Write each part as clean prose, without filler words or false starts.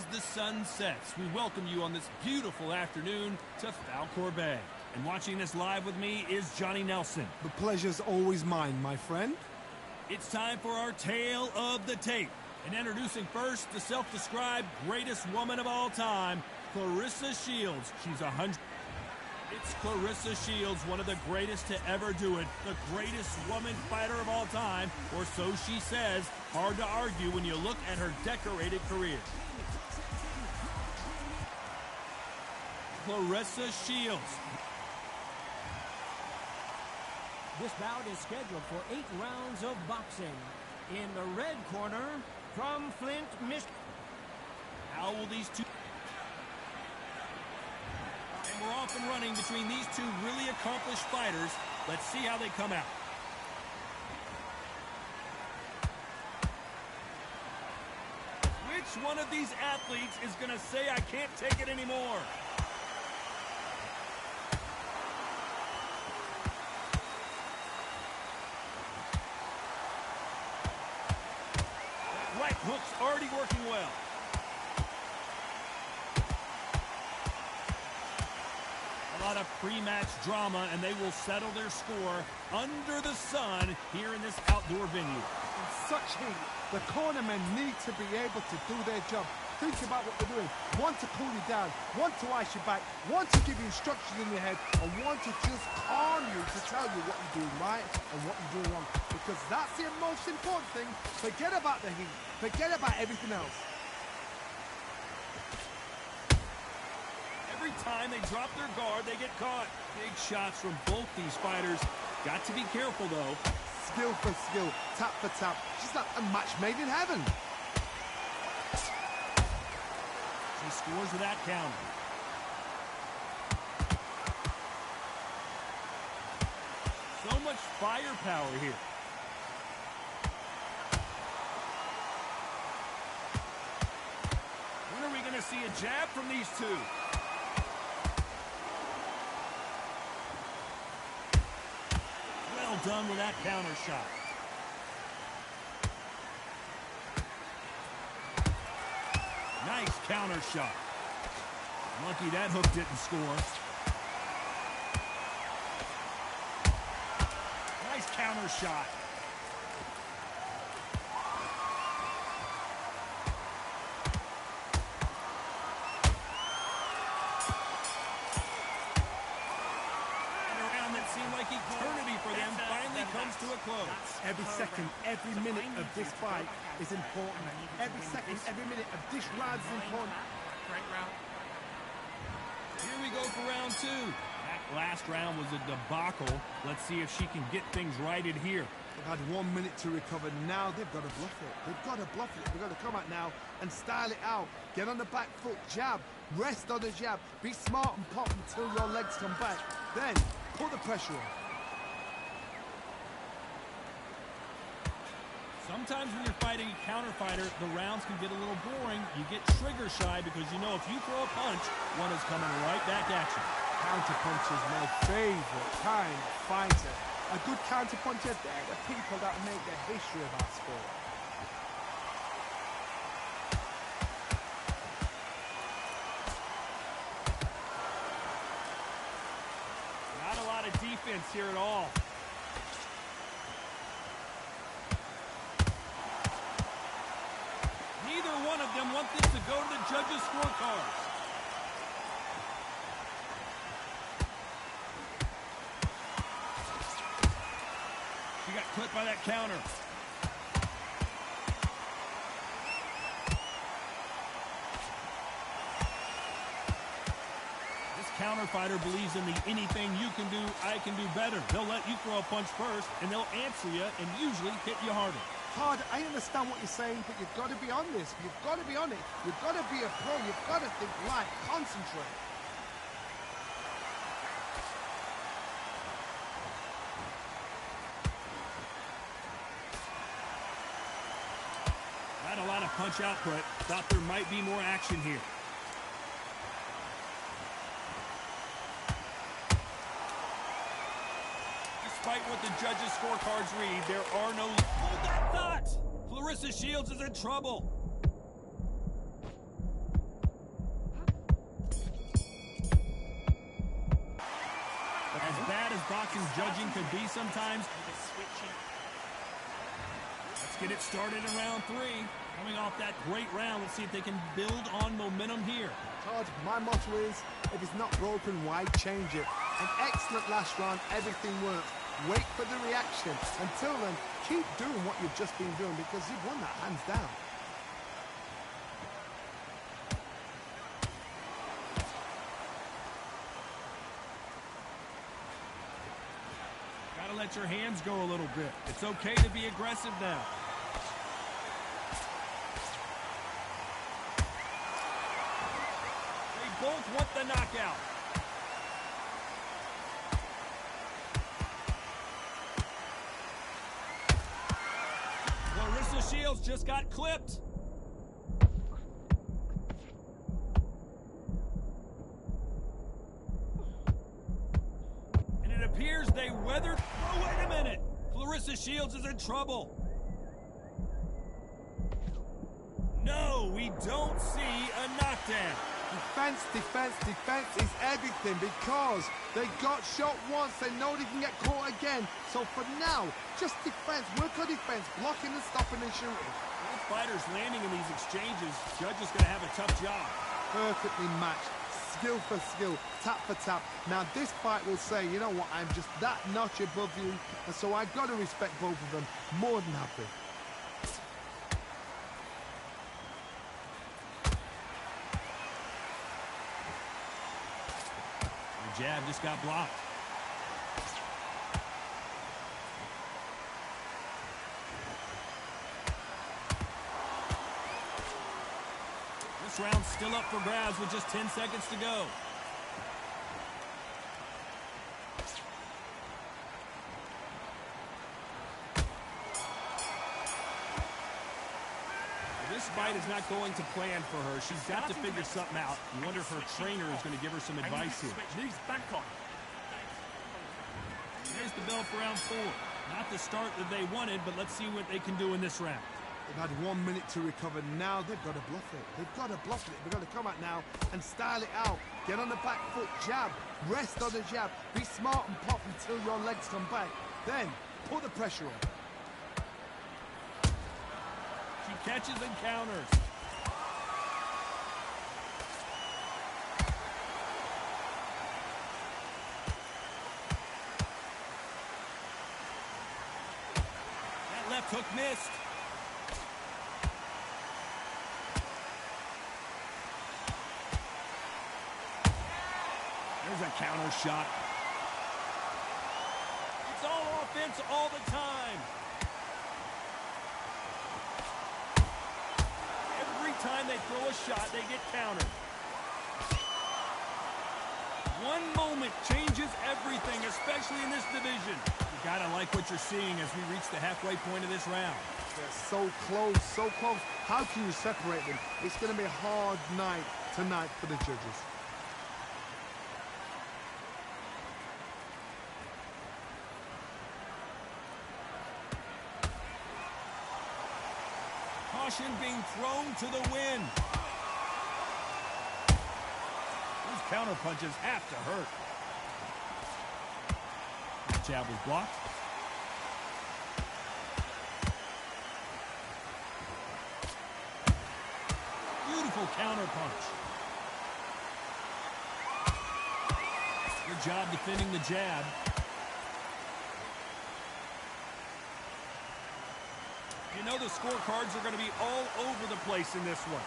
As the sun sets, we welcome you on this beautiful afternoon to Falcor Bay. And watching this live with me is Johnny Nelson. The pleasure's always mine, my friend. It's time for our tale of the tape. And introducing first the self-described greatest woman of all time, Claressa Shields. She's 100. It's Claressa Shields, one of the greatest to ever do it, the greatest woman fighter of all time, or so she says. Hard to argue when you look at her decorated career. Claressa Shields. This bout is scheduled for 8 rounds of boxing. In the red corner, from Flint, Michigan. How will these two... And we're off and running between these two really accomplished fighters. Let's see how they come out. Which one of these athletes is going to say, I can't take it anymore? That right hook's already working well. A lot of pre-match drama, and they will settle their score under the sun here in this outdoor venue. In such heat, the cornermen need to be able to do their job. Think about what they're doing. One to cool you down, one to ice you back, one to give you instructions in your head, and one to just calm you to tell you what you're doing right and what you're doing wrong. Because that's the most important thing. Forget about the heat. Forget about everything else. Every time they drop their guard, they get caught. Big shots from both these fighters. Got to be careful, though. Skill for skill, tap for tap. She's like a match made in heaven. She scores with that counter. So much firepower here. When are we going to see a jab from these two? Well done with that counter shot. Nice counter shot. Lucky that hook didn't score. Nice counter shot. Eternity for them finally comes to a close. Every second, every minute of this fight is important. Every second, every minute of this round is important. Here we go for round 2. That last round was a debacle. Let's see if she can get things righted here. They've had 1 minute to recover. Now they've got to bluff it. They've got to bluff it. They've got to come out now and style it out. Get on the back foot, jab, rest on the jab. Be smart and pop until your legs come back. Then put the pressure on. Sometimes when you're fighting a counter fighter, the rounds can get a little boring. You get trigger shy because you know if you throw a punch, one is coming right back at you. Counter punch is my favorite kind of fighter. A good counter puncher, they're the people that make the history of our sport. Not a lot of defense here at all. Neither one of them want this to go to the judges' scorecards. She got clipped by that counter. This counter fighter believes in the anything you can do, I can do better. They'll let you throw a punch first, and they'll answer you and usually hit you harder. Hard, I understand what you're saying, but you've got to be on this. You've got to be on it. You've got to be a pro. You've got to think light. Concentrate. Not a lot of punch output. Thought there might be more action here. Despite what the judges' scorecards read, there are no... Hold that thought! Claressa Shields is in trouble. boxing judging can be sometimes. Let's get it started in round 3. Coming off that great round, let's see if they can build on momentum here. Todd, my motto is, if it's not broken, why change it? An excellent last round, everything worked. Wait for the reaction. Until then, keep doing what you've just been doing because you've won that hands down. Gotta let your hands go a little bit. It's okay to be aggressive now. They both want the knockout. Clarissa Shields just got clipped. And it appears they weathered. Oh, wait a minute. Clarissa Shields is in trouble. No, we don't see a knockdown. Defense, defense, defense is everything because they got shot once. They know they can get caught again. So for now, just defense. Work on defense, blocking and stopping and shooting. Both fighters landing in these exchanges. Judge is going to have a tough job. Perfectly matched. Skill for skill, tap for tap. Now this fight will say, you know what, I'm just that notch above you. And so I've got to respect both of them. More than happy. Jab just got blocked. This round's still up for grabs with just 10 seconds to go. This fight is not going to plan for her. She's got to figure something out. You wonder if her trainer is going to give her some advice here. Knees back on. There's the bell for round 4. Not the start that they wanted, but let's see what they can do in this round. They've had 1 minute to recover. Now they've got to bluff it. They've got to bluff it. They've got to come out now and style it out. Get on the back foot, jab. Rest on the jab. Be smart and pop until your legs come back. Then put the pressure on. She catches and counters. That left hook missed. There's a counter shot. It's all offense all the time. Every time they throw a shot, they get countered. One moment changes everything, especially in this division. You gotta like what you're seeing as we reach the halfway point of this round. They're so close, so close. How can you separate them? It's going to be a hard night tonight for the judges. Caution being thrown to the wind. Those counter punches have to hurt. The jab was blocked. Beautiful counter punch. Good job defending the jab. You know the scorecards are going to be all over the place in this one.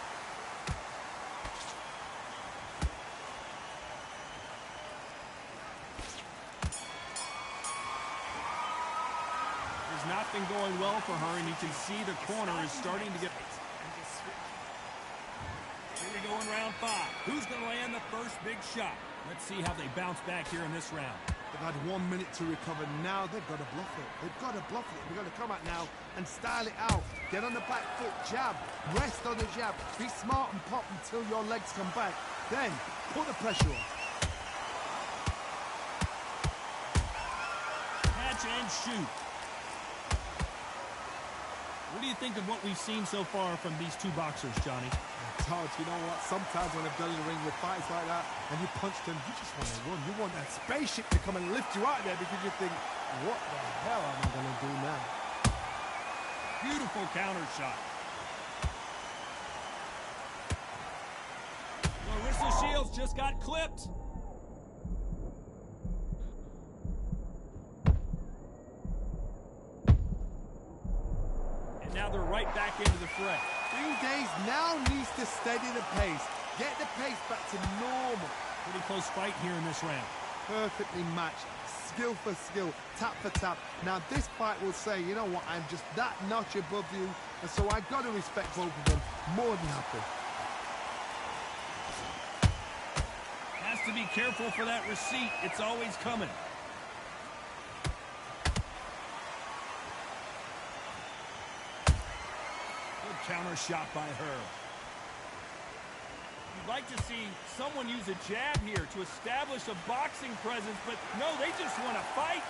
There's not been going well for her, and you can see the corner is starting to get... Here we go in round 5. Who's going to land the first big shot? Let's see how they bounce back here in this round. They've had 1 minute to recover. Now they've got to bluff it. They've got to bluff it. They've got to come out now and style it out. Get on the back foot, jab. Rest on the jab. Be smart and pop until your legs come back. Then put the pressure on. Catch and shoot. What do you think of what we've seen so far from these two boxers, Johnny? Todd, you know what? Sometimes when I've done in the ring with fights like that, and you punch them, you just want to run. You want that spaceship to come and lift you out there because you think, what the hell am I going to do now? Beautiful counter shot. Clarissa Shields just got clipped. And now they're right back into the fray. Green Days now needs to steady the pace. Get the pace back to normal. Pretty close fight here in this round. Perfectly matched. Skill for skill. Tap for tap. Now this fight will say, you know what, I'm just that notch above you. And so I've got to respect both of them. More than happy. Has to be careful for that receipt. It's always coming. Good counter shot by her. You'd like to see someone use a jab here to establish a boxing presence, but no, they just want to fight.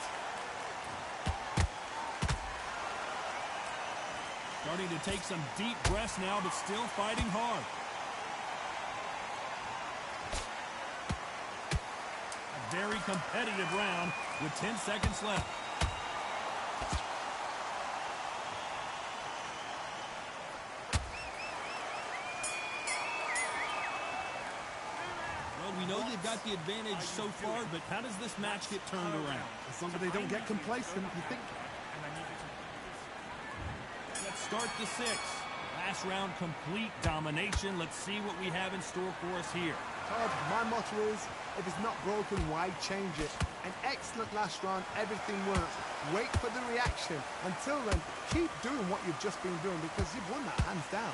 Starting to take some deep breaths now, but still fighting hard. A very competitive round with 10 seconds left. Well, we know they've got the advantage so far, but how does this match get turned around? As long as they don't get complacent, you think. Let's start the sixth. Last round, complete domination. Let's see what we have in store for us here. Todd, my motto is, if it's not broken, why change it? An excellent last round, everything works. Wait for the reaction. Until then, keep doing what you've just been doing because you've won that hands down.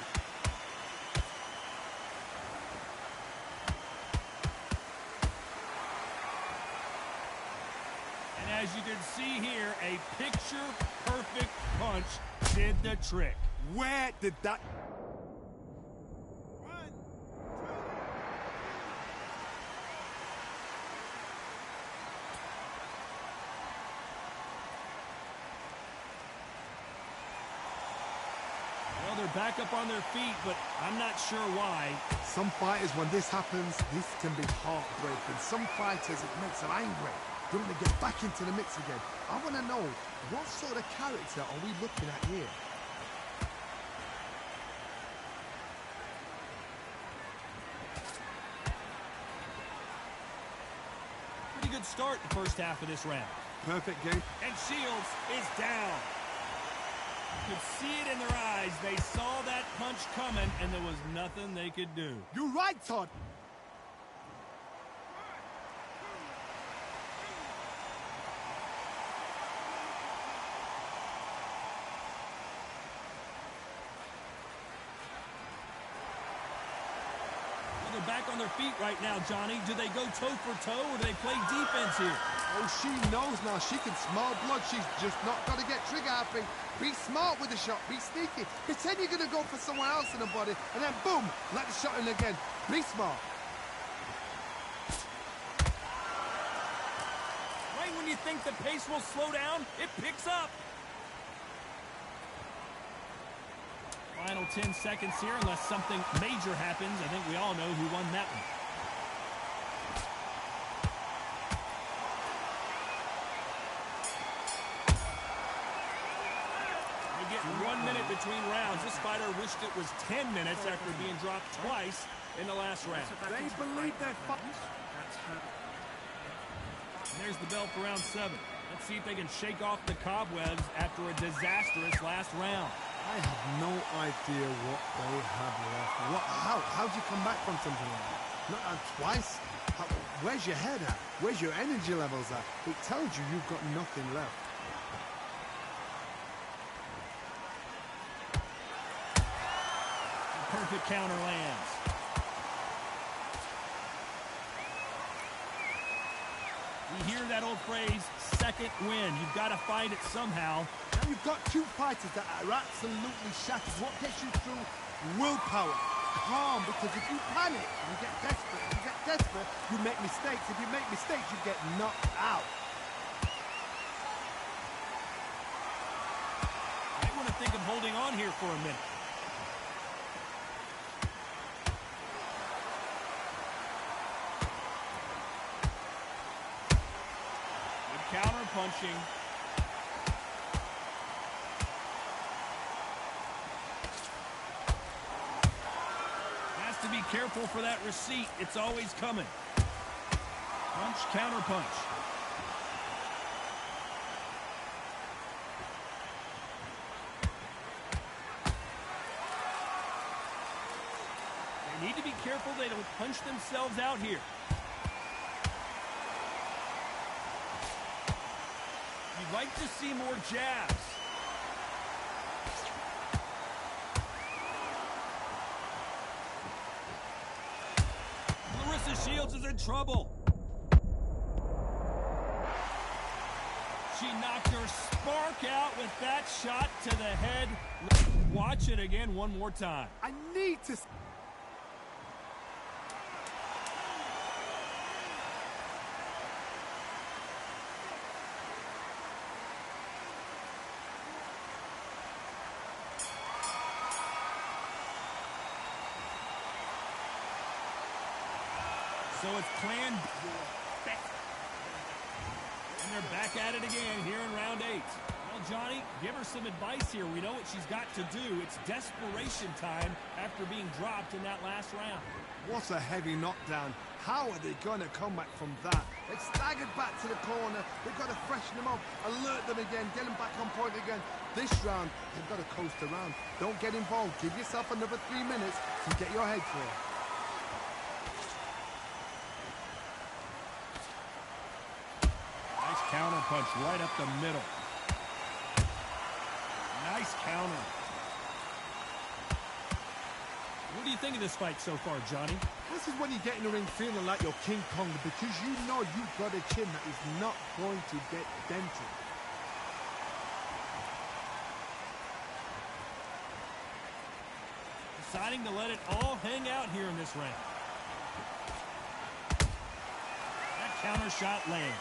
And as you can see here, a picture-perfect punch did the trick. Where did that... Well, they're back up on their feet, but I'm not sure why. Some fighters, when this happens, this can be heartbreaking. Some fighters, it makes them angry. They want to get back into the mix again. I want to know, what sort of character are we looking at here? Pretty good start the first half of this round. Perfect game. And Shields is down. You could see it in their eyes. They saw that punch coming, and there was nothing they could do. You're right, Todd. They're back on their feet right now, Johnny. Do they go toe-for-toe, or do they play defense here? Oh, she knows now. She can smell blood. She's just not going to get trigger happy. Be smart with the shot. Be sneaky. Pretend you're going to go for someone else in the body, and then boom, let the shot in again. Be smart. Right when you think the pace will slow down, it picks up. Final 10 seconds here, unless something major happens. I think we all know who won that one. We get 1 minute between rounds. This fighter wished it was 10 minutes after being dropped twice in the last round. They believe they're fighting. There's the bell for round 7. Let's see if they can shake off the cobwebs after a disastrous last round. I have no idea what they have left. How'd you come back from something like that? Not twice? Where's your head at? Where's your energy levels at? It tells you you've got nothing left. Perfect counter lands. We hear that old phrase, second win. You've got to find it somehow. Now you've got two fighters that are absolutely shattered. What gets you through? Willpower. Calm, because if you panic, you get desperate. If you get desperate, you make mistakes. If you make mistakes, you get knocked out. I want to think of holding on here for a minute. punching. Has to be careful for that receipt. It's always coming. Punch, counter punch. They need to be careful they don't punch themselves out here. You'd like to see more jabs. Clarissa Shields is in trouble. She knocked her spark out with that shot to the head. Watch it again one more time. I need to... So it's planned. And they're back at it again here in round 8. Well, Johnny, give her some advice here. We know what she's got to do. It's desperation time after being dropped in that last round. What a heavy knockdown. How are they going to come back from that? They staggered back to the corner. They've got to freshen them up, alert them again, get them back on point again. This round, they've got to coast around. Don't get involved. Give yourself another 3 minutes to get your head clear. Counter punch right up the middle. Nice counter. What do you think of this fight so far, Johnny? This is when you get in the ring feeling like you're King Kong, because you know you've got a chin that is not going to get dented. Deciding to let it all hang out here in this round. That counter shot lands.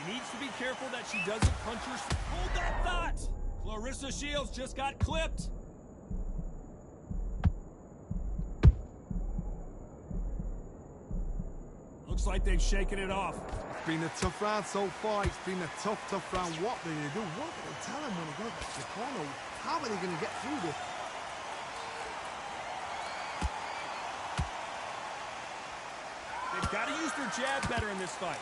She needs to be careful that she doesn't punch her. Hold that thought! Clarissa Shields just got clipped. Looks like they've shaken it off. It's been a tough round so far. It's been a tough round. What are they going to do? What are they tell them when they go back to the corner? How are they going to get through this? They've got to use their jab better in this fight.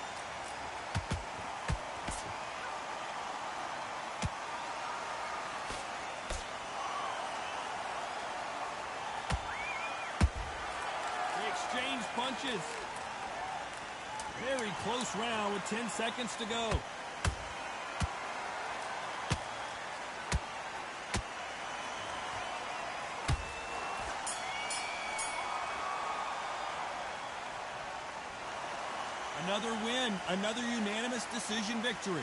They exchange punches. Very close round with 10 seconds to go. Another win, another unanimous decision victory.